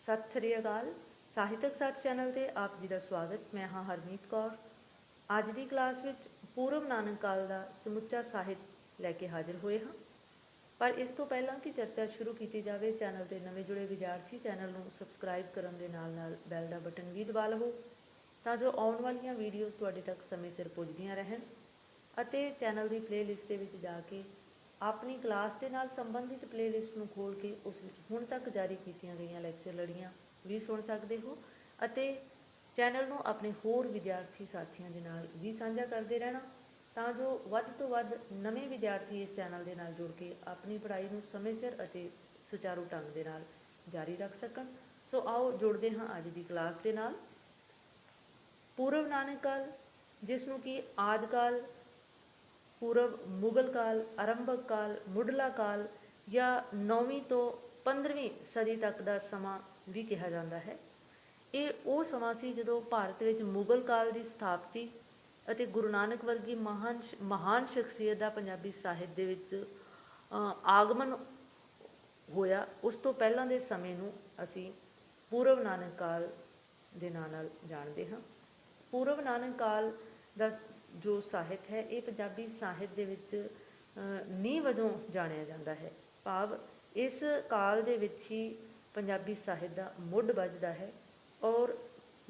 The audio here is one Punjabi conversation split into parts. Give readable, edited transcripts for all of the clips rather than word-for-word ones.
सत श्री अकाल। ਸਾਹਿਤਕ ਸੱਚ ਚੈਨਲ ਤੇ ਆਪ ਜੀ ਦਾ ਸਵਾਗਤ। ਮੈਂ ਹਾਂ ਹਰਮੀਤ ਕੌਰ। ਅੱਜ ਦੀ ਕਲਾਸ ਵਿੱਚ ਪੂਰਵ ਨਾਨਕ ਕਾਲ ਦਾ ਸਮੁੱਚਾ ਸਾਹਿਤ ਲੈ ਕੇ ਹਾਜ਼ਰ ਹੋਏ ਹਾਂ। ਪਰ ਇਸ ਤੋਂ ਪਹਿਲਾਂ ਕਿ ਚਰਚਾ ਸ਼ੁਰੂ ਕੀਤੀ ਜਾਵੇ, ਚੈਨਲ ਦੇ ਨਵੇਂ ਜੁੜੇ ਵਿਦਿਆਰਥੀ ਚੈਨਲ ਨੂੰ ਸਬਸਕ੍ਰਾਈਬ ਕਰਨ ਦੇ ਨਾਲ ਬੈਲ ਦਾ ਬਟਨ ਵੀ ਦਬਾ ਲਵੋ ਤਾਂ ਜੋ ਆਉਣ ਵਾਲੀਆਂ ਵੀਡੀਓਜ਼ ਤੁਹਾਡੇ ਤੱਕ ਸਮੇਂ ਸਿਰ ਪੁੱਜਦੀਆਂ ਰਹਿਣ। ਅਤੇ ਚੈਨਲ ਦੀ ਪਲੇਲਿਸਟ ਦੇ ਵਿੱਚ ਜਾ ਕੇ ਆਪਣੀ ਕਲਾਸ ਦੇ ਨਾਲ ਸੰਬੰਧਿਤ ਪਲੇਲਿਸਟ ਨੂੰ ਖੋਲ੍ਹ ਕੇ ਉਸ ਵਿੱਚ ਹੁਣ ਤੱਕ ਜਾਰੀ ਕੀਤੀਆਂ ਗਈਆਂ ਲੈਕਚਰ ਲੜੀਆਂ ਵੀ ਸੁਣ ਸਕਦੇ ਹੋ ਅਤੇ ਚੈਨਲ ਨੂੰ ਆਪਣੇ ਹੋਰ ਵਿਦਿਆਰਥੀ ਸਾਥੀਆਂ ਦੇ ਨਾਲ ਵੀ ਸਾਂਝਾ ਕਰਦੇ ਰਹਿਣਾ ਤਾਂ ਜੋ ਵੱਧ ਤੋਂ ਵੱਧ ਨਵੇਂ ਵਿਦਿਆਰਥੀ ਇਸ ਚੈਨਲ ਦੇ ਨਾਲ ਜੁੜ ਕੇ ਆਪਣੀ ਪੜ੍ਹਾਈ ਨੂੰ ਸਮੇਂ ਸਿਰ ਅਤੇ ਸੁਚਾਰੂ ਢੰਗ ਦੇ ਨਾਲ ਜਾਰੀ ਰੱਖ ਸਕਣ। ਸੋ ਆਓ ਜੁੜਦੇ ਹਾਂ ਅੱਜ ਦੀ ਕਲਾਸ ਦੇ ਨਾਲ। ਪੂਰਵ ਨਾਨਕ ਕਾਲ, ਜਿਸ ਨੂੰ ਕਿ ਆਦਿ ਕਾਲ, ਪੂਰਵ ਮੁਗਲ ਕਾਲ, ਆਰੰਭਕ ਕਾਲ, ਮੁੱਢਲਾ ਕਾਲ ਜਾਂ 9ਵੀਂ ਤੋਂ 15ਵੀਂ ਸਦੀ ਤੱਕ ਦਾ ਸਮਾਂ ਵੀ ਕਿਹਾ ਜਾਂਦਾ ਹੈ। ਇਹ ਉਹ ਸਮਾਂ ਸੀ ਜਦੋਂ ਭਾਰਤ ਵਿੱਚ ਮੁਗਲ ਕਾਲ ਦੀ ਸਥਾਪਤੀ ਅਤੇ ਗੁਰੂ ਨਾਨਕ ਵਰਗੀ ਮਹਾਨ ਸ਼ਖਸੀਅਤ ਦਾ ਪੰਜਾਬੀ ਸਾਹਿਤ ਦੇ ਵਿੱਚ ਆਗਮਨ ਹੋਇਆ। ਉਸ ਤੋਂ ਪਹਿਲਾਂ ਦੇ ਸਮੇਂ ਨੂੰ ਅਸੀਂ ਪੂਰਵ ਨਾਨਕ ਕਾਲ ਦੇ ਨਾਂ ਨਾਲ ਜਾਣਦੇ ਹਾਂ। ਪੂਰਵ ਨਾਨਕ ਕਾਲ ਦਾ ਜੋ ਸਾਹਿਤ ਹੈ ਇਹ ਪੰਜਾਬੀ ਸਾਹਿਤ ਦੇ ਵਿੱਚ ਨੀਂਹ ਵਜੋਂ ਜਾਣਿਆ ਜਾਂਦਾ ਹੈ। ਭਾਵ ਇਸ ਕਾਲ ਦੇ ਵਿੱਚ ਹੀ ਪੰਜਾਬੀ ਸਾਹਿਤ ਦਾ ਮੁੱਢ ਵੱਜਦਾ ਹੈ ਔਰ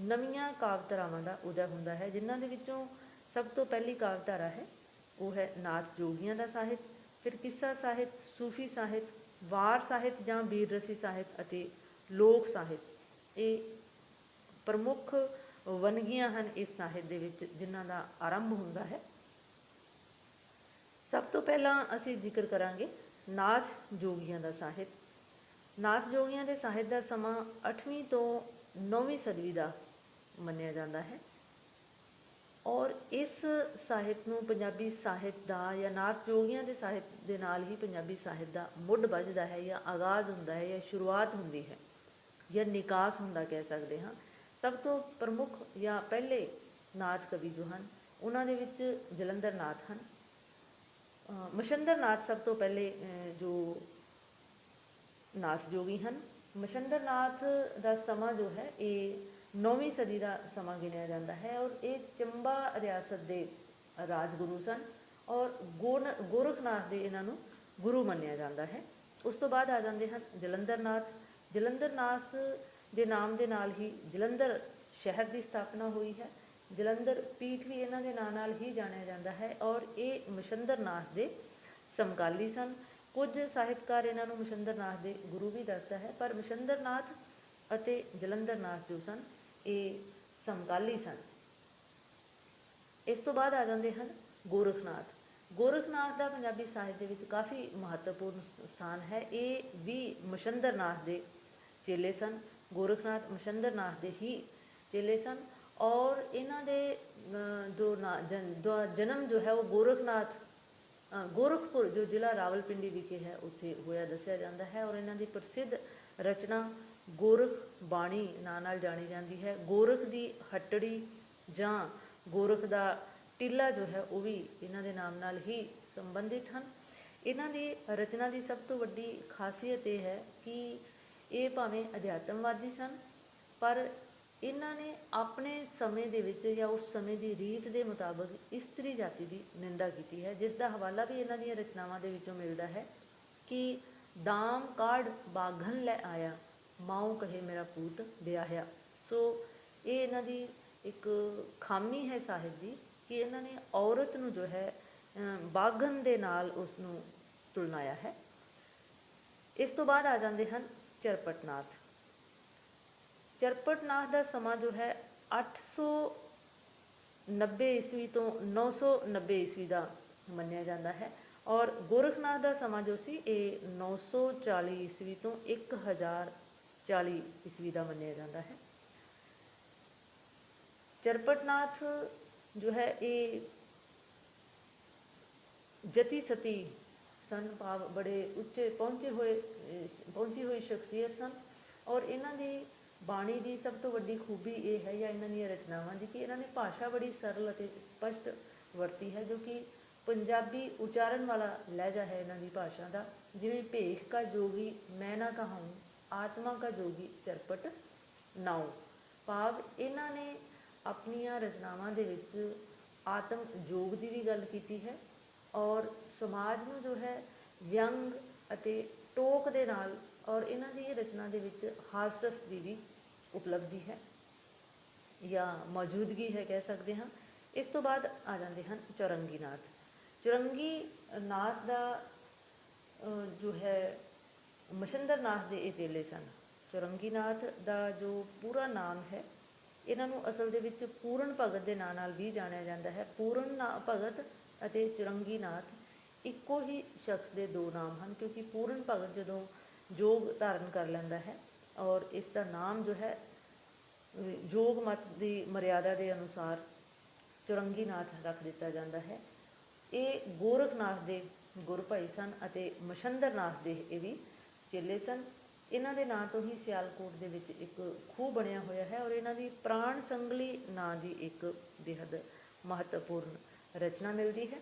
ਨਵੀਆਂ ਕਾਵਿ-ਧਾਰਾਵਾਂ ਦਾ ਉਦੈ ਹੁੰਦਾ ਹੈ, ਜਿਨ੍ਹਾਂ ਦੇ ਵਿੱਚੋਂ ਸਭ ਤੋਂ ਪਹਿਲੀ ਕਾਵਿ-ਧਾਰਾ ਹੈ ਉਹ ਹੈ ਨਾਥ ਜੋਗੀਆਂ ਦਾ ਸਾਹਿਤ, ਫਿਰ ਕਿੱਸਾ ਸਾਹਿਤ, ਸੂਫੀ ਸਾਹਿਤ, ਵਾਰ ਸਾਹਿਤ ਜਾਂ ਬੀਰ ਰਸੀ ਸਾਹਿਤ ਅਤੇ ਲੋਕ ਸਾਹਿਤ। ਇਹ ਪ੍ਰਮੁੱਖ ਵੰਨਗੀਆਂ ਹਨ ਇਸ ਸਾਹਿਤ ਦੇ ਵਿੱਚ ਜਿਨ੍ਹਾਂ ਦਾ ਆਰੰਭ ਹੁੰਦਾ ਹੈ। ਸਭ ਤੋਂ ਪਹਿਲਾਂ ਅਸੀਂ ਜ਼ਿਕਰ ਕਰਾਂਗੇ ਨਾਥ ਜੋਗੀਆਂ ਦਾ ਸਾਹਿਤ। ਨਾਥ ਜੋਗੀਆਂ ਦੇ ਸਾਹਿਤ ਦਾ ਸਮਾਂ 8ਵੀਂ ਤੋਂ 9ਵੀਂ ਸਦੀ ਦਾ ਮੰਨਿਆ ਜਾਂਦਾ ਹੈ ਔਰ ਇਸ ਸਾਹਿਤ ਨੂੰ ਪੰਜਾਬੀ ਸਾਹਿਤ ਦਾ ਜਾਂ ਨਾਥ ਜੋਗੀਆਂ ਦੇ ਸਾਹਿਤ ਦੇ ਨਾਲ ਹੀ ਪੰਜਾਬੀ ਸਾਹਿਤ ਦਾ ਮੁੱਢ ਵੱਜਦਾ ਹੈ ਜਾਂ ਆਗਾਜ਼ ਹੁੰਦਾ ਹੈ ਜਾਂ ਸ਼ੁਰੂਆਤ ਹੁੰਦੀ ਹੈ ਜਾਂ ਨਿਕਾਸ ਹੁੰਦਾ ਕਹਿ ਸਕਦੇ ਹਾਂ। ਸਭ ਤੋਂ ਪ੍ਰਮੁੱਖ ਜਾਂ ਪਹਿਲੇ ਨਾਥ ਕਵੀ ਜੋ ਹਨ ਉਹਨਾਂ ਦੇ ਵਿੱਚ ਜਲੰਧਰ ਨਾਥ ਹਨ। ਮਛੰਦਰ ਨਾਥ ਸਭ ਤੋਂ ਪਹਿਲੇ ਜੋ ਨਾਥ ਜੋਗੀ ਹਨ। ਮਛੰਦਰ ਨਾਥ ਦਾ ਸਮਾਂ ਜੋ ਹੈ ਇਹ 9ਵੀਂ ਸਦੀ ਦਾ ਸਮਾਂ ਗਿਣਿਆ ਜਾਂਦਾ ਹੈ ਔਰ ਇਹ ਚੰਬਾ ਰਿਆਸਤ ਦੇ ਰਾਜਗੁਰੂ ਸਨ ਔਰ ਗੋਰਖਨਾਥ ਦੇ ਇਹਨਾਂ ਨੂੰ ਗੁਰੂ ਮੰਨਿਆ ਜਾਂਦਾ ਹੈ। ਉਸ ਤੋਂ ਬਾਅਦ ਆ ਜਾਂਦੇ ਹਨ ਜਲੰਧਰ ਨਾਥ। ਜਲੰਧਰ ਨਾਥ ਦੇ ਨਾਮ ਦੇ ਨਾਲ ਹੀ ਜਲੰਧਰ ਸ਼ਹਿਰ ਦੀ ਸਥਾਪਨਾ ਹੋਈ ਹੈ। ਜਲੰਧਰ ਪੀਠ ਵੀ ਇਹਨਾਂ ਦੇ ਨਾਂ ਨਾਲ ਹੀ ਜਾਣਿਆ ਜਾਂਦਾ ਹੈ ਔਰ ਇਹ ਮਛੰਦਰ ਨਾਥ ਦੇ ਸਮਕਾਲੀ ਸਨ। ਕੁਝ ਸਾਹਿਤਕਾਰ ਇਹਨਾਂ ਨੂੰ ਮਛੰਦਰ ਨਾਥ ਦੇ ਗੁਰੂ ਵੀ ਦੱਸਦਾ ਹੈ, ਪਰ ਮਛੰਦਰ ਨਾਥ ਅਤੇ ਜਲੰਧਰ ਨਾਥ ਜੋ ਸਨ ਇਹ ਸਮਕਾਲੀ ਸਨ। ਇਸ ਤੋਂ ਬਾਅਦ ਆ ਜਾਂਦੇ ਹਨ ਗੋਰਖਨਾਥ। ਗੋਰਖਨਾਥ ਦਾ ਪੰਜਾਬੀ ਸਾਹਿਤ ਦੇ ਵਿੱਚ ਕਾਫੀ ਮਹੱਤਵਪੂਰਨ ਸਥਾਨ ਹੈ। ਇਹ ਵੀ ਮਛੰਦਰ ਨਾਥ ਦੇ ਚੇਲੇ ਸਨ। ਗੋਰਖਨਾਥ ਮਛੰਦਰ ਨਾਥ ਦੇ ਹੀ ਚੇਲੇ ਸਨ ਔਰ ਇਹਨਾਂ ਦੇ ਜਨਮ ਜੋ ਹੈ ਉਹ ਗੋਰਖਪੁਰ ਜੋ ਜ਼ਿਲ੍ਹਾ ਰਾਵਲਪਿੰਡੀ ਵਿਖੇ ਹੈ ਉੱਥੇ ਹੋਇਆ ਦੱਸਿਆ ਜਾਂਦਾ ਹੈ ਔਰ ਇਹਨਾਂ ਦੀ ਪ੍ਰਸਿੱਧ ਰਚਨਾ ਗੋਰਖ ਬਾਣੀ ਨਾਂ ਨਾਲ ਜਾਣੀ ਜਾਂਦੀ ਹੈ। ਗੋਰਖ ਦੀ ਹੱਟੜੀ ਜਾਂ ਗੋਰਖ ਦਾ ਟਿੱਲਾ ਜੋ ਹੈ ਉਹ ਵੀ ਇਹਨਾਂ ਦੇ ਨਾਮ ਨਾਲ ਹੀ ਸੰਬੰਧਿਤ ਹਨ। ਇਹਨਾਂ ਦੀ ਰਚਨਾ ਦੀ ਸਭ ਤੋਂ ਵੱਡੀ ਖਾਸੀਅਤ ਇਹ ਹੈ ਕਿ ਇਹ ਭਾਵੇਂ ਅਧਿਆਤਮਵਾਦੀ ਸਨ ਪਰ ਇਹਨਾਂ ਨੇ ਆਪਣੇ ਸਮੇਂ ਦੇ ਵਿੱਚ ਜਾਂ ਉਸ ਸਮੇਂ ਦੀ ਰੀਤ ਦੇ ਮੁਤਾਬਕ ਇਸਤਰੀ ਜਾਤੀ ਦੀ ਨਿੰਦਾ ਕੀਤੀ ਹੈ, ਜਿਸ ਦਾ ਹਵਾਲਾ ਵੀ ਇਹਨਾਂ ਦੀਆਂ ਰਚਨਾਵਾਂ ਦੇ ਵਿੱਚੋਂ ਮਿਲਦਾ ਹੈ ਕਿ ਦਾਮ ਕਾਢ ਬਾਘਨ ਲੈ ਆਇਆ, ਮਾਊ ਕਹੇ ਮੇਰਾ ਪੂਤ ਵਿਆਹਿਆ। ਸੋ ਇਹ ਇਹਨਾਂ ਦੀ ਇੱਕ ਖਾਮੀ ਹੈ ਸਾਹਿਤ ਦੀ ਕਿ ਇਹਨਾਂ ਨੇ ਔਰਤ ਨੂੰ ਜੋ ਹੈ ਬਾਘਨ ਦੇ ਨਾਲ ਉਸ ਨੂੰ ਤੁਲਨਾਇਆ ਹੈ। ਇਸ ਤੋਂ ਬਾਅਦ ਆ ਜਾਂਦੇ ਹਨ ਚਰਪਟ ਨਾਥ। ਚਰਪਟ ਨਾਥ ਦਾ ਸਮਾਂ ਜੋ ਹੈ 890 ਈਸਵੀ ਤੋਂ 990 ਈਸਵੀ ਦਾ ਮੰਨਿਆ ਜਾਂਦਾ ਹੈ ਔਰ ਗੋਰਖਨਾਥ ਦਾ ਸਮਾਂ ਜੋ ਸੀ ਇਹ 940 ਈਸਵੀ ਤੋਂ 1040 ਈਸਵੀ ਦਾ ਮੰਨਿਆ ਜਾਂਦਾ ਹੈ। ਚਰਪਟ ਨਾਥ ਜੋ ਹੈ ਇਹ ਜਤੀ ਸਤੀ ਸਨ, ਭਾਵ ਬੜੇ ਉੱਚੇ ਪਹੁੰਚੀ ਹੋਈ ਸ਼ਖਸੀਅਤ ਸਨ ਔਰ ਇਹਨਾਂ ਦੀ ਬਾਣੀ ਦੀ ਸਭ ਤੋਂ ਵੱਡੀ ਖੂਬੀ ਇਹ ਹੈ ਜਾਂ ਇਹਨਾਂ ਦੀਆਂ ਰਚਨਾਵਾਂ ਦੀ ਕਿ ਇਹਨਾਂ ਨੇ ਭਾਸ਼ਾ ਬੜੀ ਸਰਲ ਅਤੇ ਸਪਸ਼ਟ ਵਰਤੀ ਹੈ, ਜੋ ਕਿ ਪੰਜਾਬੀ ਉਚਾਰਨ ਵਾਲਾ ਲਹਿਜਾ ਹੈ ਇਹਨਾਂ ਦੀ ਭਾਸ਼ਾ ਦਾ। ਜਿਵੇਂ ਭੇਖ ਕਾ ਜੋਗੀ ਮੈਂ ਨਾ ਕਹਾਊਂ, ਆਤਮਾ ਕਾ ਜੋਗੀ ਚਰਪਟ ਨਾਉ। ਭਾਵ ਇਹਨਾਂ ਨੇ ਆਪਣੀਆਂ ਰਚਨਾਵਾਂ ਦੇ ਵਿੱਚ ਆਤਮ ਜੋਗ ਦੀ ਵੀ ਗੱਲ ਕੀਤੀ ਹੈ ਔਰ ਸਮਾਜ ਨੂੰ ਜੋ ਹੈ ਵਿਅੰਗ ਅਤੇ ਟੋਕ ਦੇ ਨਾਲ, ਔਰ ਇਹਨਾਂ ਦੀ ਰਚਨਾ ਦੇ ਵਿੱਚ ਹਾਸ ਰਸ ਦੀ ਵੀ ਉਪਲਬਧੀ ਹੈ ਜਾਂ ਮੌਜੂਦਗੀ ਹੈ ਕਹਿ ਸਕਦੇ ਹਾਂ। ਇਸ ਤੋਂ ਬਾਅਦ ਆ ਜਾਂਦੇ ਹਨ ਚੌਰੰਗੀ ਨਾਥ। ਚੌਰੰਗੀ ਨਾਥ ਦਾ ਜੋ ਹੈ ਮਛੰਦਰ ਨਾਥ ਦੇ ਇਹ ਚੇਲੇ ਸਨ। ਚੌਰੰਗੀ ਨਾਥ ਦਾ ਜੋ ਪੂਰਾ ਨਾਮ ਹੈ, ਇਹਨਾਂ ਨੂੰ ਅਸਲ ਦੇ ਵਿੱਚ ਪੂਰਨ ਭਗਤ ਦੇ ਨਾਂ ਨਾਲ ਵੀ ਜਾਣਿਆ ਜਾਂਦਾ ਹੈ। ਪੂਰਨ ਭਗਤ ਅਤੇ ਚੌਰੰਗੀ ਨਾਥ ਇੱਕੋ ਹੀ ਸ਼ਖਸ ਦੇ ਦੋ ਨਾਮ ਹਨ, ਕਿਉਂਕਿ ਪੂਰਨ ਭਗਤ ਜਦੋਂ ਯੋਗ ਧਾਰਨ ਕਰ ਲੈਂਦਾ ਹੈ ਔਰ ਇਸ ਦਾ ਨਾਮ ਜੋ ਹੈ ਯੋਗ ਮਤ ਦੀ ਮਰਿਆਦਾ ਦੇ ਅਨੁਸਾਰ ਚੌਰੰਗੀ ਨਾਥ ਰੱਖ ਦਿੱਤਾ ਜਾਂਦਾ ਹੈ। ਇਹ ਗੋਰਖਨਾਥ ਦੇ ਗੁਰ ਭਾਈ ਸਨ ਅਤੇ ਮਛੰਦਰ ਨਾਥ ਦੇ ਇਹ ਵੀ ਚੇਲੇ ਸਨ। ਇਹਨਾਂ ਦੇ ਨਾਂ ਤੋਂ ਹੀ ਸਿਆਲਕੋਟ ਦੇ ਵਿੱਚ ਇੱਕ ਖੂਹ ਬਣਿਆ ਹੋਇਆ ਹੈ ਔਰ ਇਹਨਾਂ ਦੀ ਪ੍ਰਾਣ ਸੰਗਲੀ ਨਾਂ ਦੀ ਇੱਕ ਬੇਹੱਦ ਮਹੱਤਵਪੂਰਨ ਰਚਨਾ ਮਿਲਦੀ ਹੈ।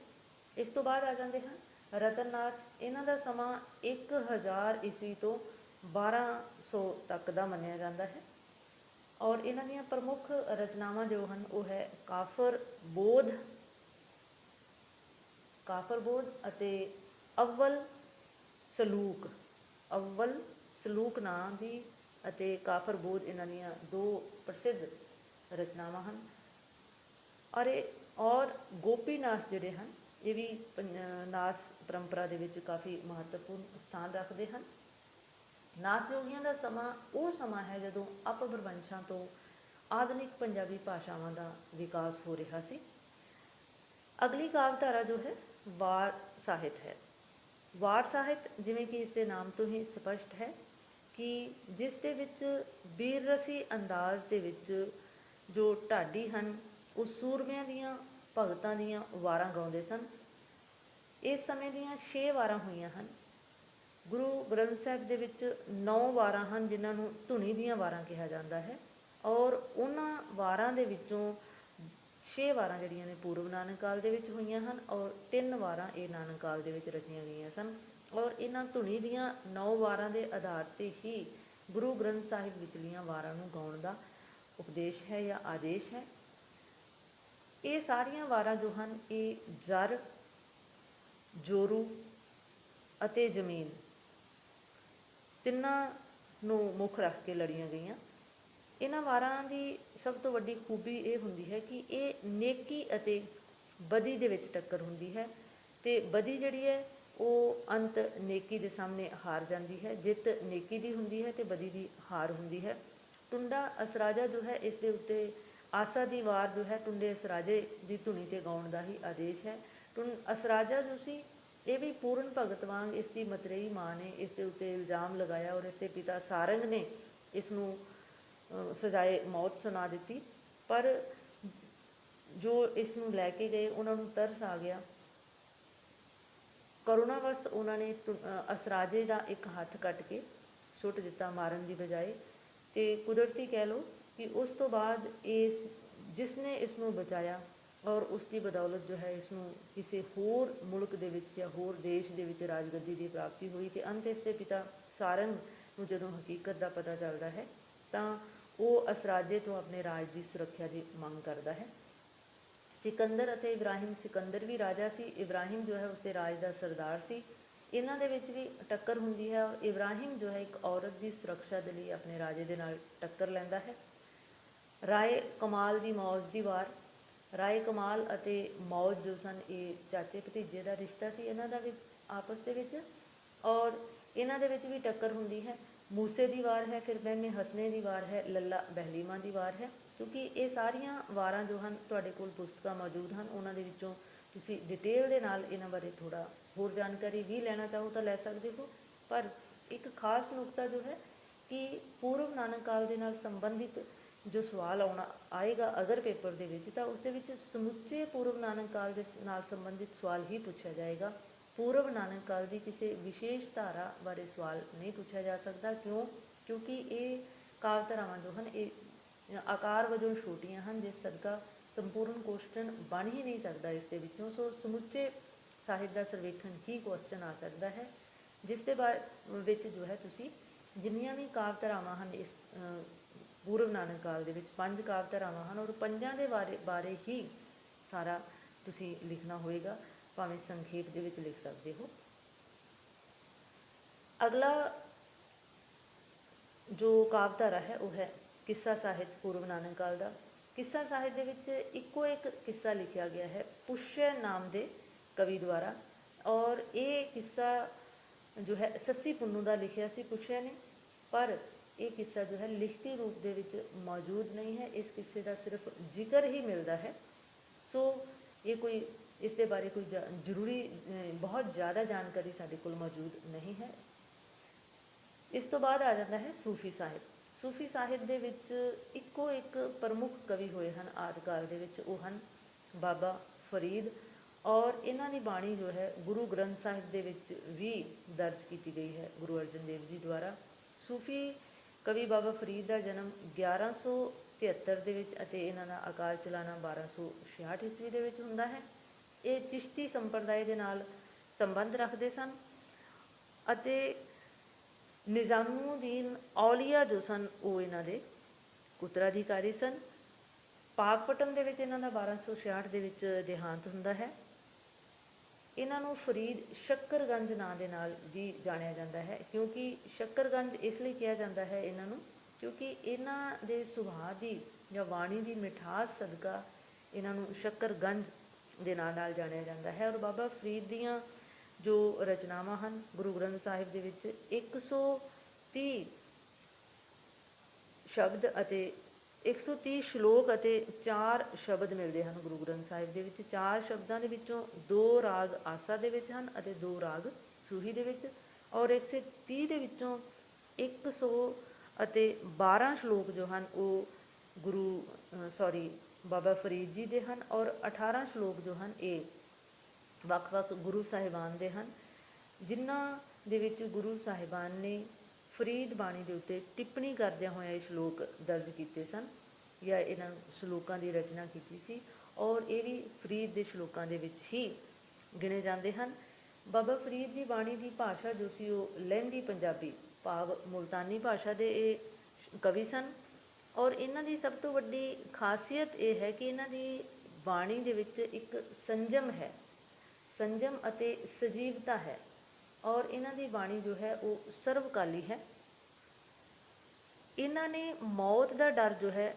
ਇਸ ਤੋਂ ਬਾਅਦ ਆ ਜਾਂਦੇ ਹਨ ਰਤਨਨਾਥ। ਇਹਨਾਂ ਦਾ ਸਮਾਂ 1000 ਈਸਵੀ ਤੋਂ 1200 ਤੱਕ ਦਾ ਮੰਨਿਆ ਜਾਂਦਾ ਹੈ ਔਰ ਇਹਨਾਂ ਦੀਆਂ ਪ੍ਰਮੁੱਖ ਰਚਨਾਵਾਂ ਜੋ ਹਨ ਉਹ ਹੈ ਕਾਫਰ ਬੋਧ ਅਤੇ ਅਵਲ ਸਲੂਕ ਨਾਂ ਦੀ ਅਤੇ ਕਾਫਰ ਬੋਧ ਇਹਨਾਂ ਦੀਆਂ ਦੋ ਪ੍ਰਸਿੱਧ ਰਚਨਾਵਾਂ ਹਨ। ਔਰ ਗੋਪੀਨਾਥ ਜਿਹੜੇ ਹਨ ਇਹ ਵੀ ਨਾਥ ਪਰੰਪਰਾ ਦੇ ਵਿੱਚ ਕਾਫੀ ਮਹੱਤਵਪੂਰਨ ਸਥਾਨ ਰੱਖਦੇ ਹਨ। ਨਾਥ ਜੋਗੀਆਂ ਦਾ ਸਮਾਂ ਉਹ ਸਮਾਂ ਹੈ ਜਦੋਂ ਅਪਭ੍ਰੰਸ਼ਾਂ ਤੋਂ ਆਧੁਨਿਕ ਪੰਜਾਬੀ ਭਾਸ਼ਾਵਾਂ ਦਾ ਵਿਕਾਸ ਹੋ ਰਿਹਾ ਸੀ। ਅਗਲੀ ਕਾਵਧਾਰਾ ਜੋ ਹੈ ਵਾਰ ਸਾਹਿਤ ਹੈ। ਵਾਰ ਸਾਹਿਤ, ਜਿਵੇਂ ਕਿ ਇਸ ਦੇ ਨਾਮ ਤੋਂ ਹੀ ਸਪਸ਼ਟ ਹੈ ਕਿ ਜਿਸ ਦੇ ਵਿੱਚ ਬੀਰਰਸੀ ਅੰਦਾਜ਼ ਦੇ ਵਿੱਚ ਜੋ ਢਾਡੀ ਹਨ ਉਹ ਸੂਰਮਿਆਂ ਦੀਆਂ ਭਗਤਾਂ ਦੀਆਂ ਵਾਰਾਂ ਗਾਉਂਦੇ ਸਨ। ਇਸ ਸਮੇਂ ਦੀਆਂ 6 ਵਾਰਾਂ ਹੋਈਆਂ ਹਨ। ਗੁਰੂ ਗ੍ਰੰਥ ਸਾਹਿਬ ਦੇ ਵਿੱਚ 9 ਵਾਰਾਂ ਹਨ ਜਿਨ੍ਹਾਂ ਨੂੰ ਧੁਨੀ ਦੀਆਂ ਵਾਰਾਂ ਕਿਹਾ ਜਾਂਦਾ ਹੈ ਔਰ ਉਹਨਾਂ ਵਾਰਾਂ ਦੇ ਵਿੱਚੋਂ 6 ਵਾਰਾਂ ਜਿਹੜੀਆਂ ਨੇ ਪੂਰਵ ਨਾਨਕ ਕਾਲ ਦੇ ਵਿੱਚ ਹੋਈਆਂ ਹਨ ਔਰ 3 ਵਾਰਾਂ ਇਹ ਨਾਨਕ ਕਾਲ ਦੇ ਵਿੱਚ ਰਚੀਆਂ ਗਈਆਂ ਸਨ ਔਰ ਇਹਨਾਂ ਧੁਨੀ ਦੀਆਂ 9 ਵਾਰਾਂ ਦੇ ਆਧਾਰ 'ਤੇ ਹੀ ਗੁਰੂ ਗ੍ਰੰਥ ਸਾਹਿਬ ਵਿਚਲੀਆਂ ਵਾਰਾਂ ਨੂੰ ਗਾਉਣ ਦਾ ਉਪਦੇਸ਼ ਹੈ ਜਾਂ ਆਦੇਸ਼ ਹੈ। ਇਹ ਸਾਰੀਆਂ ਵਾਰਾਂ ਜੋ ਹਨ ਇਹ ਜਰ, ਜੋਰੂ ਅਤੇ ਜ਼ਮੀਨ ਤਿੰਨਾਂ ਨੂੰ ਮੁੱਖ ਰੱਖ ਕੇ ਲੜੀਆਂ ਗਈਆਂ। ਇਹਨਾਂ ਵਾਰਾਂ ਦੀ ਸਭ ਤੋਂ ਵੱਡੀ ਖੂਬੀ ਇਹ ਹੁੰਦੀ ਹੈ ਕਿ ਇਹ ਨੇਕੀ ਅਤੇ ਬਦੀ ਦੇ ਵਿੱਚ ਟੱਕਰ ਹੁੰਦੀ ਹੈ ਅਤੇ ਬਦੀ ਜਿਹੜੀ ਹੈ ਉਹ ਅੰਤ ਨੇਕੀ ਦੇ ਸਾਹਮਣੇ ਹਾਰ ਜਾਂਦੀ ਹੈ। ਜਿੱਤ ਨੇਕੀ ਦੀ ਹੁੰਦੀ ਹੈ ਅਤੇ ਬਦੀ ਦੀ ਹਾਰ ਹੁੰਦੀ ਹੈ। ਟੁੰਡਾ ਅਸਰਾਜਾ ਜੋ ਹੈ ਇਸ ਦੇ ਉੱਤੇ ਆਸਾ ਦੀ ਵਾਰ ਜੋ ਹੈ ਟੁੰਡੇ ਅਸਰਾਜੇ ਦੀ ਧੁਨੀ 'ਤੇ ਗਾਉਣ ਦਾ ਹੀ ਆਦੇਸ਼ ਹੈ। ਅਸਰਾਜਾ ਜੋ ਸੀ ਇਹ ਵੀ ਪੂਰਨ ਭਗਤ ਵਾਂਗ ਇਸ ਦੀ ਮਤਰੇਈ ਮਾਂ ਨੇ ਇਸ ਦੇ ਉੱਤੇ ਇਲਜ਼ਾਮ ਲਗਾਇਆ ਔਰ ਇਸ ਦੇ ਪਿਤਾ ਸਾਰੰਗ ਨੇ ਇਸ ਨੂੰ ਸਜ਼ਾਏ ਮੌਤ ਸੁਣਾ ਦਿੱਤੀ, ਪਰ ਜੋ ਇਸ ਨੂੰ ਲੈ ਕੇ ਗਏ ਉਹਨਾਂ ਨੂੰ ਤਰਸ ਆ ਗਿਆ। ਕਰੁਣਾਵਸ਼ ਉਹਨਾਂ ਨੇ ਅਸਰਾਜੇ ਦਾ ਇੱਕ ਹੱਥ ਕੱਟ ਕੇ ਸੁੱਟ ਦਿੱਤਾ ਮਾਰਨ ਦੀ ਬਜਾਏ, ਅਤੇ ਕੁਦਰਤੀ ਕਹਿ ਲਓ ਕਿ ਉਸ ਤੋਂ ਬਾਅਦ ਜਿਸ ਨੇ ਇਸ ਨੂੰ ਬਚਾਇਆ ਔਰ ਉਸ ਦੀ ਬਦੌਲਤ ਜੋ ਹੈ ਇਸ ਨੂੰ ਕਿਸੇ ਹੋਰ ਮੁਲਕ ਦੇ ਵਿੱਚ ਜਾਂ ਹੋਰ ਦੇਸ਼ ਦੇ ਵਿੱਚ ਰਾਜਗੱਦੀ ਦੀ ਪ੍ਰਾਪਤੀ ਹੋਈ ਅਤੇ ਅੰਤ ਇਸ ਦੇ ਪਿਤਾ ਸਾਰੰਗ ਨੂੰ ਜਦੋਂ ਹਕੀਕਤ ਦਾ ਪਤਾ ਚੱਲਦਾ ਹੈ ਤਾਂ ਉਹ ਅਸਰਾਜੇ ਤੋਂ ਆਪਣੇ ਰਾਜ ਦੀ ਸੁਰੱਖਿਆ ਦੀ ਮੰਗ ਕਰਦਾ ਹੈ। ਸਿਕੰਦਰ ਅਤੇ ਇਬਰਾਹਿਮ, ਸਿਕੰਦਰ ਵੀ ਰਾਜਾ ਸੀ, ਇਬਰਾਹਿਮ ਜੋ ਹੈ ਉਸਦੇ ਰਾਜ ਦਾ ਸਰਦਾਰ ਸੀ। ਇਹਨਾਂ ਦੇ ਵਿੱਚ ਵੀ ਟੱਕਰ ਹੁੰਦੀ ਹੈ ਔਰ ਇਬਰਾਹਿਮ ਜੋ ਹੈ ਇੱਕ ਔਰਤ ਦੀ ਸੁਰੱਖਿਆ ਦੇ ਲਈ ਆਪਣੇ ਰਾਜੇ ਦੇ ਨਾਲ ਟੱਕਰ ਲੈਂਦਾ ਹੈ। ਰਾਏ ਕਮਾਲ ਦੀ ਮੌਜ ਦੀ ਵਾਰ। ਰਾਏ ਕਮਾਲ ਅਤੇ ਮੌਜ ਜੋ ਸਨ ਇਹ ਚਾਚੇ ਭਤੀਜੇ ਦਾ ਰਿਸ਼ਤਾ ਸੀ ਇਹਨਾਂ ਦਾ ਵਿੱਚ ਆਪਸ ਦੇ ਵਿੱਚ, ਔਰ ਇਹਨਾਂ ਦੇ ਵਿੱਚ ਵੀ ਟੱਕਰ ਹੁੰਦੀ ਹੈ। ਮੂਸੇ ਦੀ ਵਾਰ ਹੈ, ਫਿਰ ਮਹਿਮੇ ਹਸਨੇ ਦੀ ਵਾਰ ਹੈ, ਲੱਲਾ ਬਹਿਲੀਮਾ ਦੀ ਵਾਰ ਹੈ। ਕਿਉਂਕਿ ਇਹ ਸਾਰੀਆਂ ਵਾਰਾਂ ਜੋ ਹਨ ਤੁਹਾਡੇ ਕੋਲ ਪੁਸਤਕਾਂ ਮੌਜੂਦ ਹਨ, ਉਹਨਾਂ ਦੇ ਵਿੱਚੋਂ ਤੁਸੀਂ ਡਿਟੇਲ ਦੇ ਨਾਲ ਇਹਨਾਂ ਬਾਰੇ ਥੋੜ੍ਹਾ ਹੋਰ ਜਾਣਕਾਰੀ ਵੀ ਲੈਣਾ ਚਾਹੋ ਤਾਂ ਲੈ ਸਕਦੇ ਹੋ। ਪਰ ਇੱਕ ਖਾਸ ਨੁਕਤਾ ਜੋ ਹੈ ਕਿ ਪੂਰਵ ਨਾਨਕ ਕਾਲ ਦੇ ਨਾਲ ਸੰਬੰਧਿਤ ਜੋ ਸਵਾਲ ਆਏਗਾ ਅਗਰ ਪੇਪਰ ਦੇ ਵਿੱਚ, ਤਾਂ ਉਸ ਦੇ ਵਿੱਚ ਸਮੁੱਚੇ ਪੂਰਵ ਨਾਨਕ ਕਾਲ ਦੇ ਨਾਲ ਸੰਬੰਧਿਤ ਸਵਾਲ ਹੀ ਪੁੱਛਿਆ ਜਾਏਗਾ। ਪੂਰਵ ਨਾਨਕ ਕਾਲ ਦੀ ਕਿਸੇ ਵਿਸ਼ੇਸ਼ ਧਾਰਾ ਬਾਰੇ ਸਵਾਲ ਨਹੀਂ ਪੁੱਛਿਆ ਜਾ ਸਕਦਾ। ਕਿਉਂਕਿ ਇਹ ਕਾਵਧਾਰਾਵਾਂ ਜੋ ਹਨ ਇਹ ਆਕਾਰ ਵਜੋਂ ਛੋਟੀਆਂ ਹਨ, ਜਿਸ ਸਦਕਾ ਸੰਪੂਰਨ ਕੁਐਸਚਨ ਬਣ ਹੀ ਨਹੀਂ ਸਕਦਾ ਇਸ ਦੇ ਵਿੱਚੋਂ। ਸੋ ਸਮੁੱਚੇ ਸਾਹਿਤ ਦਾ ਸਰਵੇਖਣ ਹੀ ਕੁਐਸਚਨ ਆ ਸਕਦਾ ਹੈ, ਜਿਸ ਦੇ ਵਿੱਚ ਜੋ ਹੈ ਤੁਸੀਂ ਜਿੰਨੀਆਂ ਵੀ ਕਾਵਿ ਧਾਰਾਵਾਂ ਹਨ ਇਸ ਪੂਰਵ ਨਾਨਕ ਕਾਲ ਦੇ ਵਿੱਚ 5 ਕਾਵਿ ਧਾਰਾਵਾਂ ਹਨ, ਔਰ ਪੰਜਾਂ ਦੇ ਬਾਰੇ ਹੀ ਸਾਰਾ ਤੁਸੀਂ ਲਿਖਣਾ ਹੋਏਗਾ, ਭਾਵੇਂ ਸੰਖੇਪ ਦੇ ਵਿੱਚ ਲਿਖ ਸਕਦੇ ਹੋ। ਅਗਲਾ ਜੋ ਕਾਵਿ ਧਾਰਾ ਹੈ ਉਹ ਹੈ ਕਿੱਸਾ ਸਾਹਿਤ ਪੂਰਵ ਨਾਨਕ ਕਾਲ ਦਾ। ਕਿੱਸਾ ਸਾਹਿਤ ਦੇ ਵਿੱਚ ਇੱਕੋ ਇੱਕ ਕਿੱਸਾ ਲਿਖਿਆ ਗਿਆ ਹੈ ਪੁਸ਼ਯ ਨਾਮ ਦੇ ਕਵੀ ਦੁਆਰਾ, ਔਰ ਇਹ ਕਿੱਸਾ ਜੋ ਹੈ ਸੱਸੀ ਪੁੰਨੂ ਦਾ ਲਿਖਿਆ ਸੀ ਪੁਸ਼ਯ ਨੇ, ਪਰ ਇਹ ਕਿੱਸਾ ਜੋ ਹੈ ਲਿਖਤੀ ਰੂਪ ਦੇ ਵਿੱਚ ਮੌਜੂਦ ਨਹੀਂ ਹੈ। ਇਸ ਕਿੱਸੇ ਦਾ ਸਿਰਫ ਜ਼ਿਕਰ ਹੀ ਮਿਲਦਾ ਹੈ। ਸੋ ਇਹ ਕੋਈ ਇਸ ਦੇ ਬਾਰੇ ਕੋਈ ਜ਼ਰੂਰੀ ਬਹੁਤ ਜ਼ਿਆਦਾ ਜਾਣਕਾਰੀ ਸਾਡੇ ਕੋਲ ਮੌਜੂਦ ਨਹੀਂ ਹੈ। ਇਸ ਤੋਂ ਬਾਅਦ ਆ ਜਾਂਦਾ ਹੈ ਸੂਫੀ ਸਾਹਿਤ। ਸੂਫੀ ਸਾਹਿਤ ਦੇ ਵਿੱਚ ਇੱਕੋ ਇੱਕ ਪ੍ਰਮੁੱਖ ਕਵੀ ਹੋਏ ਹਨ ਆਦਿ ਕਾਲ ਦੇ ਵਿੱਚ, ਉਹ ਹਨ ਬਾਬਾ ਫਰੀਦ, ਔਰ ਇਹਨਾਂ ਦੀ ਬਾਣੀ ਜੋ ਹੈ ਗੁਰੂ ਗ੍ਰੰਥ ਸਾਹਿਬ ਦੇ ਵਿੱਚ ਵੀ ਦਰਜ ਕੀਤੀ ਗਈ ਹੈ ਗੁਰੂ ਅਰਜਨ ਦੇਵ ਜੀ ਦੁਆਰਾ। ਸੂਫੀ ਕਵੀ ਬਾਬਾ ਫਰੀਦ ਦਾ ਜਨਮ 1173 ਦੇ ਵਿੱਚ ਅਤੇ ਇਹਨਾਂ ਦਾ ਅਕਾਲ ਚਲਾਣਾ 1266 ਈਸਵੀ ਦੇ ਵਿੱਚ ਹੁੰਦਾ ਹੈ। ਇਹ ਚਿਸ਼ਤੀ ਸੰਪਰਦਾਇ ਦੇ ਨਾਲ ਸੰਬੰਧ ਰੱਖਦੇ ਸਨ ਅਤੇ ਨਿਜ਼ਾਮੂਦੀਨ ਔਲੀਆ ਜੋ ਸਨ ਉਹ ਇਹਨਾਂ ਦੇ ਉੱਤਰਾਧਿਕਾਰੀ ਸਨ। ਪਾਕਪਟਨ ਦੇ ਵਿੱਚ ਇਹਨਾਂ ਦਾ 1266 ਦੇ ਵਿੱਚ ਦੇਹਾਂਤ ਹੁੰਦਾ ਹੈ। ਇਹਨਾਂ ਨੂੰ ਫਰੀਦ ਸ਼ੱਕਰਗੰਜ ਨਾਂ ਦੇ ਨਾਲ ਵੀ ਜਾਣਿਆ ਜਾਂਦਾ ਹੈ, ਕਿਉਂਕਿ ਸ਼ੱਕਰਗੰਜ ਇਸ ਲਈ ਕਿਹਾ ਜਾਂਦਾ ਹੈ ਇਹਨਾਂ ਨੂੰ ਕਿਉਂਕਿ ਇਹਨਾਂ ਦੇ ਸੁਭਾਅ ਦੀ ਜਾਂ ਬਾਣੀ ਦੀ ਮਿਠਾਸ ਸਦਕਾ ਇਹਨਾਂ ਨੂੰ ਸ਼ੱਕਰਗੰਜ ਦੇ ਨਾਂ ਨਾਲ ਜਾਣਿਆ ਜਾਂਦਾ ਹੈ। ਔਰ ਬਾਬਾ ਫਰੀਦ ਦੀਆਂ ਜੋ ਰਚਨਾਵਾਂ ਹਨ ਗੁਰੂ ਗ੍ਰੰਥ ਸਾਹਿਬ ਦੇ ਵਿੱਚ 130 ਸ਼ਬਦ ਅਤੇ 130 ਸ਼ਲੋਕ ਅਤੇ 4 ਸ਼ਬਦ ਮਿਲਦੇ ਹਨ ਗੁਰੂ ਗ੍ਰੰਥ ਸਾਹਿਬ ਦੇ ਵਿੱਚ। 4 ਸ਼ਬਦਾਂ ਦੇ ਵਿੱਚੋਂ 2 ਰਾਗ ਆਸਾ ਦੇ ਵਿੱਚ ਹਨ ਅਤੇ 2 ਰਾਗ ਸੂਹੀ ਦੇ ਵਿੱਚ, ਔਰ 130 ਦੇ ਵਿੱਚੋਂ 100 ਅਤੇ 12 ਸ਼ਲੋਕ ਜੋ ਹਨ ਉਹ ਬਾਬਾ ਫਰੀਦ ਜੀ ਦੇ ਹਨ, ਔਰ 18 ਸ਼ਲੋਕ ਜੋ ਹਨ ਇਹ ਵੱਖ-ਵੱਖ ਗੁਰੂ ਸਾਹਿਬਾਨ ਦੇ ਹਨ, ਜਿਨ੍ਹਾਂ ਦੇ ਵਿੱਚ ਗੁਰੂ ਸਾਹਿਬਾਨ ਨੇ ਫਰੀਦ ਬਾਣੀ ਦੇ ਉੱਤੇ ਟਿੱਪਣੀ ਕਰਦਿਆਂ ਹੋਇਆ ਇਹ ਸ਼ਲੋਕ ਦਰਜ ਕੀਤੇ ਸਨ ਜਾਂ ਇਹਨਾਂ ਸ਼ਲੋਕਾਂ ਦੀ ਰਚਨਾ ਕੀਤੀ ਸੀ, ਔਰ ਇਹ ਵੀ ਫਰੀਦ ਦੇ ਸ਼ਲੋਕਾਂ ਦੇ ਵਿੱਚ ਹੀ ਗਿਣੇ ਜਾਂਦੇ ਹਨ। ਬਾਬਾ ਫਰੀਦ ਦੀ ਬਾਣੀ ਦੀ ਭਾਸ਼ਾ ਜੋ ਸੀ ਉਹ ਲਹਿੰਦੀ ਪੰਜਾਬੀ ਭਾਵ ਮੁਲਤਾਨੀ ਭਾਸ਼ਾ ਦੇ ਇਹ ਕਵੀ ਸਨ, ਔਰ ਇਹਨਾਂ ਦੀ ਸਭ ਤੋਂ ਵੱਡੀ ਖਾਸੀਅਤ ਇਹ ਹੈ ਕਿ ਇਹਨਾਂ ਦੀ ਬਾਣੀ ਦੇ ਵਿੱਚ ਇੱਕ ਸੰਜਮ ਹੈ, ਸੰਜਮ ਅਤੇ ਸਜੀਵਤਾ ਹੈ, ਔਰ ਇਹਨਾਂ ਦੀ ਬਾਣੀ ਜੋ ਹੈ ਉਹ ਸਰਵਕਾਲੀ ਹੈ। ਇਹਨਾਂ ਨੇ ਮੌਤ ਦਾ ਡਰ ਜੋ ਹੈ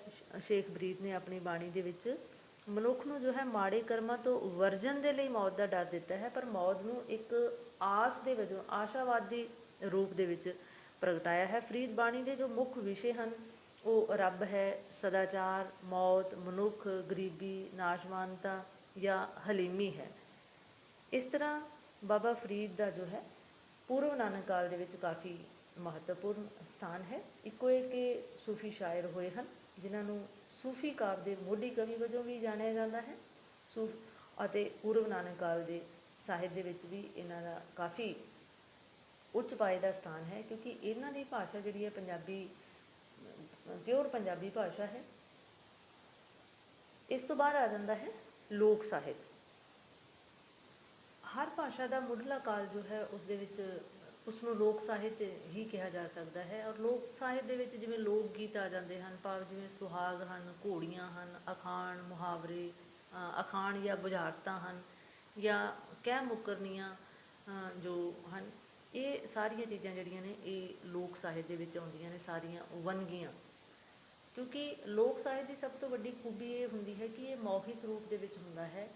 ਸ਼ੇਖ ਬਰੀਦ ਨੇ ਆਪਣੀ ਬਾਣੀ ਦੇ ਵਿੱਚ ਮਨੁੱਖ ਨੂੰ ਜੋ ਹੈ ਮਾੜੇ ਕਰਮਾਂ ਤੋਂ ਵਰਜਨ ਦੇ ਲਈ ਮੌਤ ਦਾ ਡਰ ਦਿੱਤਾ ਹੈ, ਪਰ ਮੌਤ ਨੂੰ ਇੱਕ ਆਸ ਦੇ ਵਜੋਂ ਆਸ਼ਾਵਾਦੀ ਰੂਪ ਦੇ ਵਿੱਚ ਪ੍ਰਗਟਾਇਆ ਹੈ। ਫਰੀਦ ਬਾਣੀ ਦੇ ਜੋ ਮੁੱਖ ਵਿਸ਼ੇ ਹਨ ਉਹ ਰੱਬ ਹੈ, ਸਦਾਚਾਰ, ਮੌਤ, ਮਨੁੱਖ, ਗਰੀਬੀ, ਨਾਸ਼ਵਾਨਤਾ ਜਾਂ ਹਲੀਮੀ ਹੈ। ਇਸ ਤਰ੍ਹਾਂ ਬਾਬਾ ਫਰੀਦ ਦਾ ਜੋ ਹੈ ਪੂਰਵ ਨਾਨਕ ਕਾਲ ਦੇ ਵਿੱਚ ਕਾਫੀ ਮਹੱਤਵਪੂਰਨ ਸਥਾਨ ਹੈ। ਇੱਕੋ ਇੱਕ ਸੂਫੀ ਸ਼ਾਇਰ ਹੋਏ ਹਨ ਜਿਨ੍ਹਾਂ ਨੂੰ ਸੂਫੀ ਕਾਵਿ ਦੇ ਮੋਢੀ ਕਵੀ ਵਜੋਂ ਵੀ ਜਾਣਿਆ ਜਾਂਦਾ ਹੈ। ਅਤੇ ਪੂਰਵ ਨਾਨਕ ਕਾਲ ਦੇ ਸਾਹਿਤ ਦੇ ਵਿੱਚ ਵੀ ਇਹਨਾਂ ਦਾ ਕਾਫੀ ਉੱਚ ਪਾਏ ਦਾ ਸਥਾਨ ਹੈ, ਕਿਉਂਕਿ ਇਹਨਾਂ ਦੀ ਭਾਸ਼ਾ ਜਿਹੜੀ ਹੈ ਪੰਜਾਬੀ ਪਿਓਰ ਪੰਜਾਬੀ ਭਾਸ਼ਾ ਹੈ। ਇਸ ਤੋਂ ਬਾਅਦ ਆ ਜਾਂਦਾ ਹੈ ਲੋਕ ਸਾਹਿਤ। ਹਰ ਭਾਸ਼ਾ ਦਾ ਮੁੱਢਲਾ ਕਾਲ ਜੋ ਹੈ ਉਸ ਦੇ ਵਿੱਚ ਉਸਨੂੰ ਲੋਕ ਸਾਹਿਤ ਹੀ ਕਿਹਾ ਜਾ ਸਕਦਾ ਹੈ, ਔਰ ਲੋਕ ਸਾਹਿਤ ਦੇ ਵਿੱਚ ਜਿਵੇਂ ਲੋਕ ਗੀਤ ਆ ਜਾਂਦੇ ਹਨ, ਭਾਵ ਜਿਵੇਂ ਸੁਹਾਗ ਹਨ, ਘੋੜੀਆਂ ਹਨ, ਅਖਾਣ, ਮੁਹਾਵਰੇ, ਅਖਾਣ ਜਾਂ ਬੁਝਾਰਤਾਂ ਹਨ ਜਾਂ ਕਹਿ ਮੁਕਰਨੀਆਂ ਜੋ ਹਨ, ਇਹ ਸਾਰੀਆਂ ਚੀਜ਼ਾਂ ਜਿਹੜੀਆਂ ਨੇ ਇਹ ਲੋਕ ਸਾਹਿਤ ਦੇ ਵਿੱਚ ਆਉਂਦੀਆਂ ਨੇ, ਸਾਰੀਆਂ ਵੰਨਗੀਆਂ। ਕਿਉਂਕਿ ਲੋਕ ਸਾਹਿਤ ਦੀ ਸਭ ਤੋਂ ਵੱਡੀ ਖੂਬੀ ਇਹ ਹੁੰਦੀ ਹੈ ਕਿ ਇਹ ਮੌਖਿਕ ਰੂਪ ਦੇ ਵਿੱਚ ਹੁੰਦਾ ਹੈ,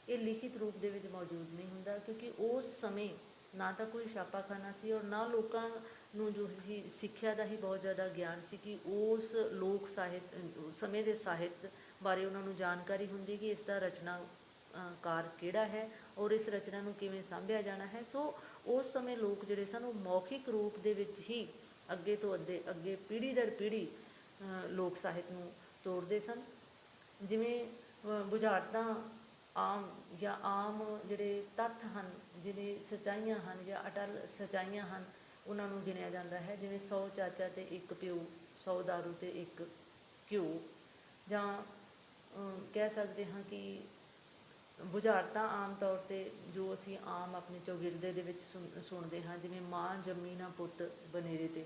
ਇਹ ਲਿਖਿਤ ਰੂਪ ਦੇ ਵਿੱਚ ਮੌਜੂਦ ਨਹੀਂ ਹੁੰਦਾ, ਕਿਉਂਕਿ ਉਸ ਸਮੇਂ ਨਾ ਤਾਂ ਕੋਈ ਛਾਪਾਖਾਨਾ ਸੀ ਔਰ ਨਾ ਲੋਕਾਂ ਨੂੰ ਜੋ ਸੀ ਸਿੱਖਿਆ ਦਾ ਹੀ ਬਹੁਤ ਜ਼ਿਆਦਾ ਗਿਆਨ ਸੀ ਕਿ ਉਸ ਲੋਕ ਸਾਹਿਤ ਸਮੇਂ ਦੇ ਸਾਹਿਤ ਬਾਰੇ ਉਹਨਾਂ ਨੂੰ ਜਾਣਕਾਰੀ ਹੁੰਦੀ ਕਿ ਇਸ ਦਾ ਰਚਨਾਕਾਰ ਕਿਹੜਾ ਹੈ ਔਰ ਇਸ ਰਚਨਾ ਨੂੰ ਕਿਵੇਂ ਸਾਂਭਿਆ ਜਾਣਾ ਹੈ। ਸੋ ਉਸ ਸਮੇਂ ਲੋਕ ਜਿਹੜੇ ਸਨ ਉਹ ਮੌਖਿਕ ਰੂਪ ਦੇ ਵਿੱਚ ਹੀ ਅੱਗੇ ਤੋਂ ਅੱਗੇ ਪੀੜ੍ਹੀ ਦਰ ਪੀੜ੍ਹੀ ਲੋਕ ਸਾਹਿਤ ਨੂੰ ਤੋੜਦੇ ਸਨ। ਜਿਵੇਂ ਬੁਝਾਰਤਾਂ ਆਮ ਜਿਹੜੇ ਤੱਥ ਹਨ, ਜਿਹੜੇ ਸੱਚਾਈਆਂ ਹਨ ਜਾਂ ਅਟਲ ਸੱਚਾਈਆਂ ਹਨ, ਉਹਨਾਂ ਨੂੰ ਗਿਣਿਆ ਜਾਂਦਾ ਹੈ। ਜਿਵੇਂ 100 ਚਾਚਾ ਅਤੇ 1 ਪਿਓ, 100 ਦਾਰੂ ਅਤੇ 1 ਘਿਓ, ਜਾਂ ਕਹਿ ਸਕਦੇ ਹਾਂ ਕਿ ਬੁਝਾਰਤਾਂ ਆਮ ਤੌਰ 'ਤੇ ਜੋ ਅਸੀਂ ਆਮ ਆਪਣੇ ਚੌਗਿਰਦੇ ਦੇ ਵਿੱਚ ਸੁਣਦੇ ਹਾਂ, ਜਿਵੇਂ ਮਾਂ ਜੰਮੀ ਨਾ ਪੁੱਤ ਬਨੇਰੇ 'ਤੇ,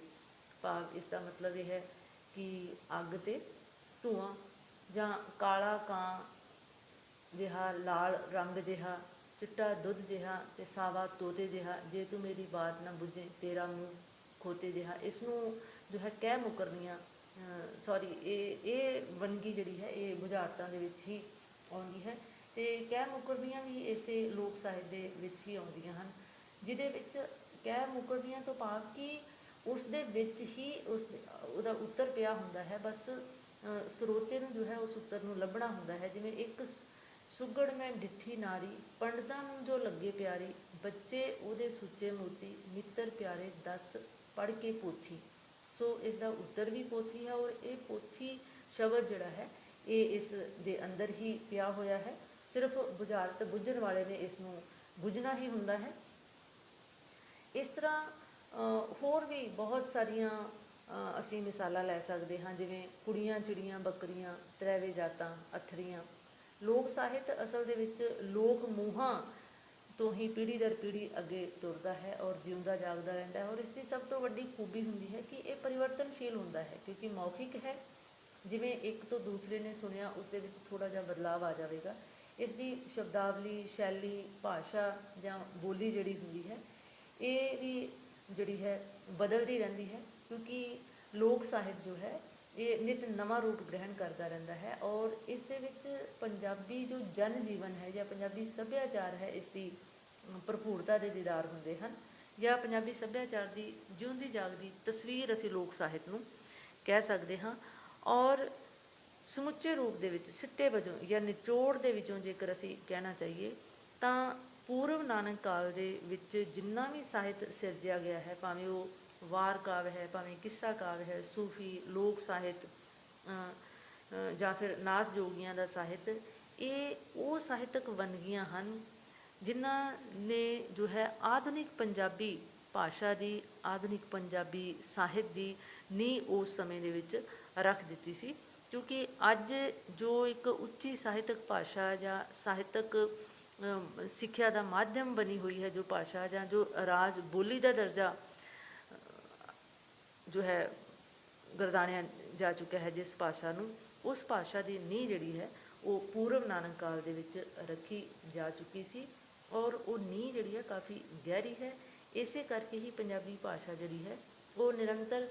ਭਾਵ ਇਸ ਦਾ ਮਤਲਬ ਇਹ ਹੈ ਕਿ ਅੱਗ ਤੇ ਧੂੰਆਂ ਜਾਂ ਕਾਲਾ ਕਾਂ ਜਿਹਾ, ਲਾਲ ਰੰਗ ਜਿਹਾ, ਚਿੱਟਾ ਦੁੱਧ ਜਿਹਾ ਤੇ ਸਾਵਾ ਤੋਤੇ ਜਿਹਾ, ਜੇ ਤੂੰ ਮੇਰੀ ਬਾਤ ਨਾ ਬੁੱਝੇ ਤੇਰਾ ਮੂੰਹ ਖੋਤੇ ਜਿਹਾ। ਇਸ ਨੂੰ ਜੋ ਹੈ ਕਹਿ ਮੁਕਰਨੀਆਂ ਸੌਰੀ ਇਹ ਵੰਨਗੀ ਜਿਹੜੀ ਹੈ ਇਹ ਬੁਝਾਰਤਾਂ ਦੇ ਵਿੱਚ ਹੀ ਆਉਂਦੀ ਹੈ ਅਤੇ ਕਹਿ ਮੁਕਰਦੀਆਂ ਵੀ ਇਸੇ ਲੋਕ ਸਾਹਿਤ ਦੇ ਵਿੱਚ ਹੀ ਆਉਂਦੀਆਂ ਹਨ, ਜਿਹਦੇ ਵਿੱਚ ਕਹਿ ਮੁਕਰਦੀਆਂ ਤੋਂ ਭਾਵ ਕਿ ਉਸ ਦੇ ਵਿੱਚ ਹੀ ਉਹਦਾ ਉੱਤਰ ਪਿਆ ਹੁੰਦਾ ਹੈ। ਬਸ ਸਰੋਤੇ ਨੂੰ ਜੋ ਹੈ ਉਸ ਉੱਤਰ ਨੂੰ ਲੱਭਣਾ ਹੁੰਦਾ ਹੈ। ਜਿਵੇਂ ਇੱਕ ਸੁਗੜ ਮੈਂ ਡਿੱਠੀ ਨਾਰੀ, ਪੰਡਤਾਂ ਨੂੰ ਜੋ ਲੱਗੇ ਪਿਆਰੀ, ਬੱਚੇ ਉਹਦੇ ਸੁੱਚੇ ਮੋਤੀ, ਮਿੱਤਰ ਪਿਆਰੇ ਦੱਸ ਪੜ੍ਹ ਕੇ ਪੋਥੀ। ਸੋ ਇਸ ਦਾ ਉੱਤਰ ਵੀ ਪੋਥੀ ਹੈ ਔਰ ਇਹ ਪੋਥੀ ਸ਼ਬਦ ਜਿਹੜਾ ਹੈ ਇਹ ਇਸ ਦੇ ਅੰਦਰ ਹੀ ਪਿਆ ਹੋਇਆ ਹੈ। ਸਿਰਫ ਬੁਝਾਰਤ ਬੁੱਝਣ ਵਾਲੇ ਨੇ ਇਸ ਨੂੰ ਬੁੱਝਣਾ ਹੀ ਹੁੰਦਾ ਹੈ। ਇਸ ਤਰ੍ਹਾਂ ਹੋਰ ਵੀ ਬਹੁਤ ਸਾਰੀਆਂ ਅਸੀਂ ਮਿਸਾਲਾਂ ਲੈ ਸਕਦੇ ਹਾਂ, ਜਿਵੇਂ ਕੁੜੀਆਂ ਚਿੜੀਆਂ ਬੱਕਰੀਆਂ, ਤਰੈਵੇ ਜਾਤਾਂ ਅੱਥਰੀਆਂ। ਲੋਕ ਸਾਹਿਤ ਅਸਲ ਦੇ ਵਿੱਚ ਲੋਕ ਮੂਹਾਂ ਤੋਂ ਹੀ ਪੀੜ੍ਹੀ ਦਰ ਪੀੜ੍ਹੀ ਅੱਗੇ ਤੁਰਦਾ ਹੈ ਔਰ ਜਿਉਂਦਾ ਜਾਗਦਾ ਰਹਿੰਦਾ ਹੈ। ਔਰ ਇਸ ਦੀ ਸਭ ਤੋਂ ਵੱਡੀ ਖੂਬੀ ਹੁੰਦੀ ਹੈ ਕਿ ਇਹ ਪਰਿਵਰਤਨਸ਼ੀਲ ਹੁੰਦਾ ਹੈ, ਕਿਉਂਕਿ ਮੌਖਿਕ ਹੈ। ਜਿਵੇਂ ਇੱਕ ਤੋਂ ਦੂਸਰੇ ਨੇ ਸੁਣਿਆ ਉਸ ਦੇ ਵਿੱਚ ਥੋੜ੍ਹਾ ਜਿਹਾ ਬਦਲਾਵ ਆ ਜਾਵੇਗਾ। ਇਸ ਦੀ ਸ਼ਬਦਾਵਲੀ, ਸ਼ੈਲੀ, ਭਾਸ਼ਾ ਜਾਂ ਬੋਲੀ ਜਿਹੜੀ ਹੁੰਦੀ ਹੈ ਇਹ ਵੀ ਜਿਹੜੀ ਹੈ ਬਦਲਦੀ ਰਹਿੰਦੀ ਹੈ, ਕਿਉਂਕਿ ਲੋਕ ਸਾਹਿਤ ਜੋ ਹੈ ਇਹ ਨਿਤ ਨਵਾਂ ਰੂਪ ਗ੍ਰਹਿਣ ਕਰਦਾ ਰਹਿੰਦਾ ਹੈ। ਔਰ ਇਸ ਦੇ ਵਿੱਚ ਪੰਜਾਬੀ ਜੋ ਜਨ ਜੀਵਨ ਹੈ ਜਾਂ ਪੰਜਾਬੀ ਸੱਭਿਆਚਾਰ ਹੈ ਇਸ ਦੀ ਭਰਪੂਰਤਾ ਦੇ ਦੀਦਾਰ ਹੁੰਦੇ ਹਨ, ਜਾਂ ਪੰਜਾਬੀ ਸੱਭਿਆਚਾਰ ਦੀ ਜਿਉਂਦੀ ਜਾਗਦੀ ਤਸਵੀਰ ਅਸੀਂ ਲੋਕ ਸਾਹਿਤ ਨੂੰ ਕਹਿ ਸਕਦੇ ਹਾਂ। ਔਰ ਸਮੁੱਚੇ ਰੂਪ ਦੇ ਵਿੱਚ ਸਿੱਟੇ ਵਜੋਂ ਜਾਂ ਨਿਚੋੜ ਦੇ ਵਿੱਚੋਂ ਜੇਕਰ ਅਸੀਂ ਕਹਿਣਾ ਚਾਹੀਏ ਤਾਂ ਪੂਰਵ ਨਾਨਕ ਕਾਲ ਦੇ ਵਿੱਚ ਜਿੰਨਾ ਵੀ ਸਾਹਿਤ ਸਿਰਜਿਆ ਗਿਆ ਹੈ, ਭਾਵੇਂ ਉਹ ਵਾਰ ਕਾਵਿ ਹੈ, ਭਾਵੇਂ ਕਿੱਸਾ ਕਾਵਿ ਹੈ, ਸੂਫੀ ਲੋਕ ਸਾਹਿਤ ਜਾਂ ਫਿਰ ਨਾਥ ਜੋਗੀਆਂ ਦਾ ਸਾਹਿਤ, ਇਹ ਉਹ ਸਾਹਿਤਕ ਵੰਨਗੀਆਂ ਹਨ ਜਿਨ੍ਹਾਂ ਨੇ ਜੋ ਹੈ ਆਧੁਨਿਕ ਪੰਜਾਬੀ ਭਾਸ਼ਾ ਦੀ, ਆਧੁਨਿਕ ਪੰਜਾਬੀ ਸਾਹਿਤ ਦੀ ਨੀਂਹ ਉਸ ਸਮੇਂ ਦੇ ਵਿੱਚ ਰੱਖ ਦਿੱਤੀ ਸੀ। ਕਿਉਂਕਿ ਅੱਜ ਜੋ ਇੱਕ ਉੱਚੀ ਸਾਹਿਤਕ ਭਾਸ਼ਾ ਜਾਂ ਸਾਹਿਤਕ ਸਿੱਖਿਆ ਦਾ ਮਾਧਿਅਮ ਬਣੀ ਹੋਈ ਹੈ ਜੋ ਭਾਸ਼ਾ, ਜਾਂ ਜੋ ਰਾਜ ਬੋਲੀ ਦਾ ਦਰਜਾ ਜੋ ਹੈ ਗਰਦਾਨਿਆ ਜਾ ਚੁੱਕਿਆ ਹੈ ਜਿਸ ਭਾਸ਼ਾ ਨੂੰ, ਉਸ ਭਾਸ਼ਾ ਦੀ ਨੀਂਹ ਜਿਹੜੀ ਹੈ ਉਹ ਪੂਰਵ ਨਾਨਕ ਕਾਲ ਦੇ ਵਿੱਚ ਰੱਖੀ ਜਾ ਚੁੱਕੀ ਸੀ ਔਰ ਉਹ ਨੀਂਹ ਜਿਹੜੀ ਹੈ ਕਾਫੀ ਗਹਿਰੀ ਹੈ। ਇਸੇ ਕਰਕੇ ਹੀ ਪੰਜਾਬੀ ਭਾਸ਼ਾ ਜਿਹੜੀ ਹੈ ਉਹ ਨਿਰੰਤਰ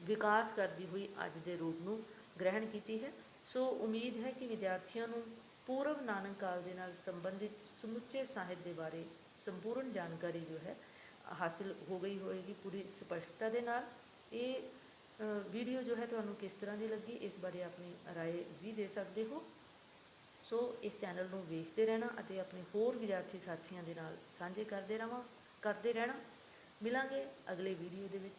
ਵਿਕਾਸ ਕਰਦੀ ਹੋਈ ਅੱਜ ਦੇ ਰੂਪ ਨੂੰ ਗ੍ਰਹਿਣ ਕੀਤੀ ਹੈ। ਸੋ ਉਮੀਦ ਹੈ ਕਿ ਵਿਦਿਆਰਥੀਆਂ ਨੂੰ ਪੂਰਵ ਨਾਨਕ ਕਾਲ ਦੇ ਨਾਲ ਸੰਬੰਧਿਤ ਸਮੁੱਚੇ ਸਾਹਿਤ ਦੇ ਬਾਰੇ ਸੰਪੂਰਨ ਜਾਣਕਾਰੀ ਜੋ ਹੈ ਹਾਸਿਲ ਹੋ ਗਈ ਹੋਏਗੀ ਪੂਰੀ ਸਪਸ਼ਟਤਾ ਦੇ ਨਾਲ। ਇਹ ਵੀਡੀਓ ਜੋ ਹੈ ਤੁਹਾਨੂੰ ਕਿਸ ਤਰ੍ਹਾਂ ਦੀ ਲੱਗੀ ਇਸ ਬਾਰੇ ਆਪਣੀ ਰਾਏ ਵੀ ਦੇ ਸਕਦੇ ਹੋ। ਸੋ ਇਸ ਚੈਨਲ ਨੂੰ ਵੇਖਦੇ ਰਹਿਣਾ ਅਤੇ ਆਪਣੇ ਹੋਰ ਵਿਦਿਆਰਥੀ ਸਾਥੀਆਂ ਦੇ ਨਾਲ ਸਾਂਝੇ ਕਰਦੇ ਰਹਿਣਾ। ਮਿਲਾਂਗੇ ਅਗਲੇ ਵੀਡੀਓ ਦੇ ਵਿੱਚ।